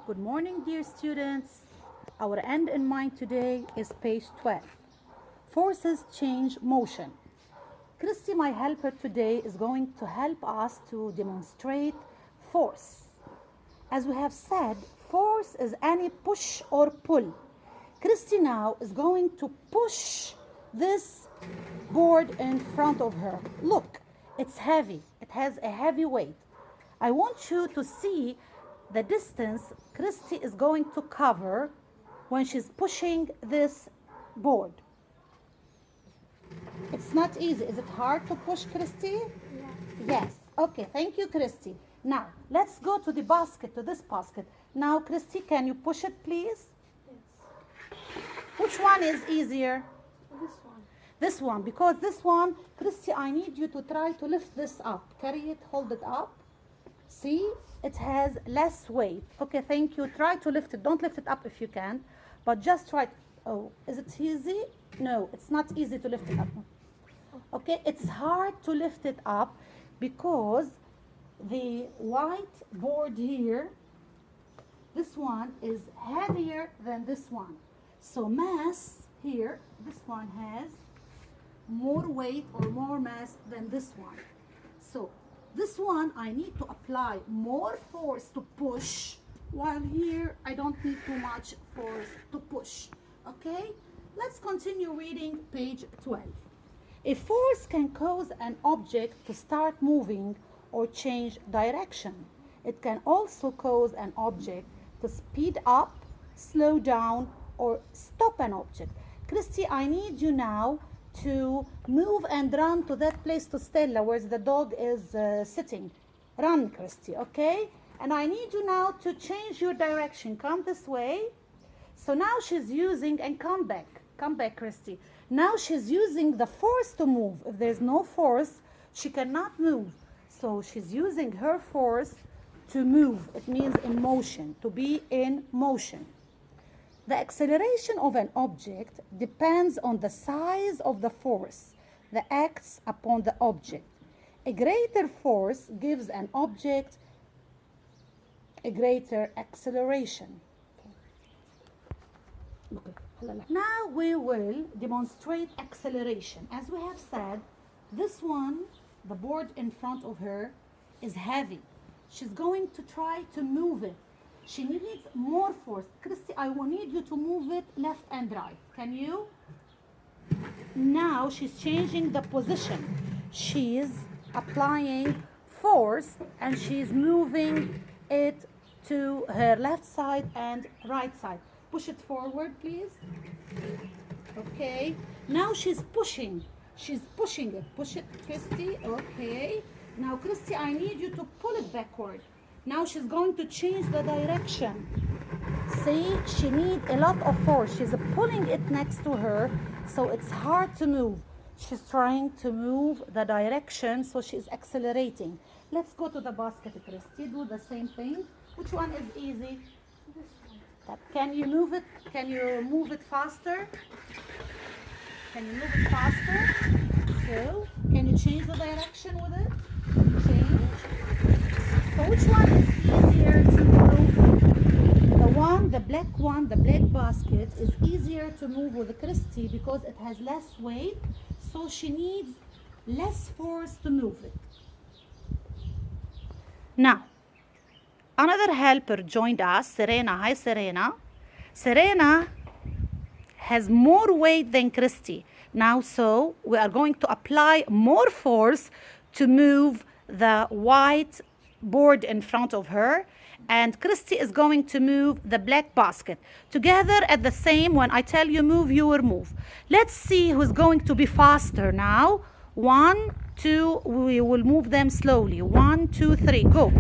Good morning, dear students. Our end in mind today is page 12. Forces change motion. Christy, my helper today, is going to help us to demonstrate force. As we have said, force is any push or pull. Christy now is going to push this board in front of her. Look, it's heavy. It has a heavy weight. I want you to see the distance Christy is going to cover when she's pushing this board. It's not easy. Is it hard to push, Christy? Yes. Okay, thank you, Christy. Now, let's go to the basket, to this basket. Now, Christy, can you push it, please? Yes. Which one is easier? This one. This one, because this one, Christy, I need you to try to lift this up. Carry it, hold it up. See, it has less weight. Okay, thank you. Try to lift it. Don't lift it up if you can, but just try. Oh, is it easy? No, it's not easy to lift it up. Okay, it's hard to lift it up because the white board here, this one is heavier than this one. So mass here, this one has more weight or more mass than this one. So this one I need to apply more force to push, while here I don't need too much force to push. Okay, let's continue reading page 12. A force can cause an object to start moving or change direction. It can also cause an object to speed up, slow down, or stop an object. Christy, I need you now to move and run to that place to Stella where the dog is sitting. Run, Christy, okay? And I need you now to change your direction. Come this way. So now she's using, and come back, Christy. Now she's using the force to move. If there's no force, she cannot move. So she's using her force to move. It means in motion, to be in motion. The acceleration of an object depends on the size of the force that acts upon the object. A greater force gives an object a greater acceleration. Now we will demonstrate acceleration. As we have said, this one, the board in front of her, is heavy. She's going to try to move it. She needs more force. Christy, I will need you to move it left and right. Can you? Now she's changing the position. She's applying force and she's moving it to her left side and right side. Push it forward, please. Okay. Now she's pushing. She's pushing it. Push it, Christy. Okay. Now, Christy, I need you to pull it backward. Now she's going to change the direction. See, she needs a lot of force. She's pulling it next to her, so it's hard to move. She's trying to move the direction, so she's accelerating. Let's go to the basket, Christy. Do the same thing. Which one is easy? This one. Can you move it? Can you move it faster? Can you move it faster? So, can you change the direction with it? Change. So which one is easier to move? The black one, the black basket is easier to move with Christy because it has less weight, so she needs less force to move it. Now, another helper joined us, Serena. Hi, Serena. Serena has more weight than Christy. Now, so we are going to apply more force to move the white board in front of her, and Christy is going to move the black basket. Together at the same, when I tell you move, you will move. Let's see who's going to be faster now. 1, 2, we will move them slowly. 1, 2, 3, go.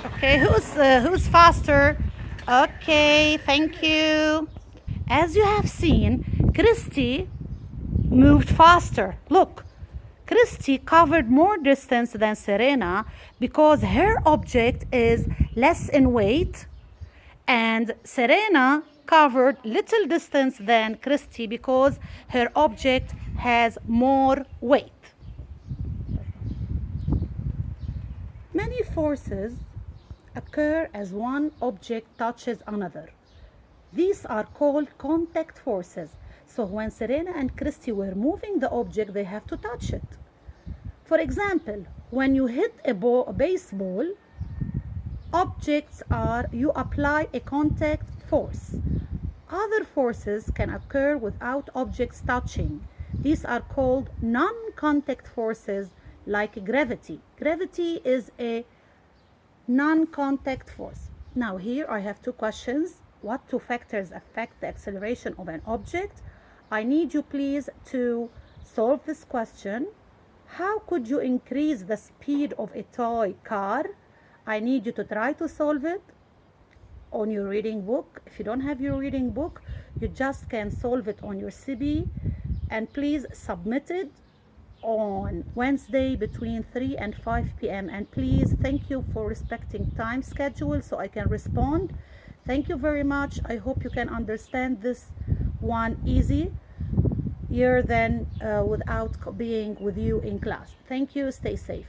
Okay, who's faster? Okay, thank you. As you have seen, Christy moved faster. Look, Christy covered more distance than Serena because her object is less in weight, and Serena covered little distance than Christy because her object has more weight. many forces occur as one object touches another. These are called contact forces. So when Serena and Christy were moving the object, they have to touch it. For example, when you hit a baseball, you apply a contact force. Other forces can occur without objects touching. These are called non-contact forces, like gravity. Gravity is a non-contact force. Now here I have two questions. What two factors affect the acceleration of an object? I need you please to solve this question. How could you increase the speed of a toy car? I need you to try to solve it on your reading book. If you don't have your reading book, you just can solve it on your CB, and please submit it on Wednesday between 3 and 5 p.m. And please, thank you for respecting time schedule so I can respond. Thank you very much. I hope you can understand this one easier than without being with you in class. Thank you. Stay safe.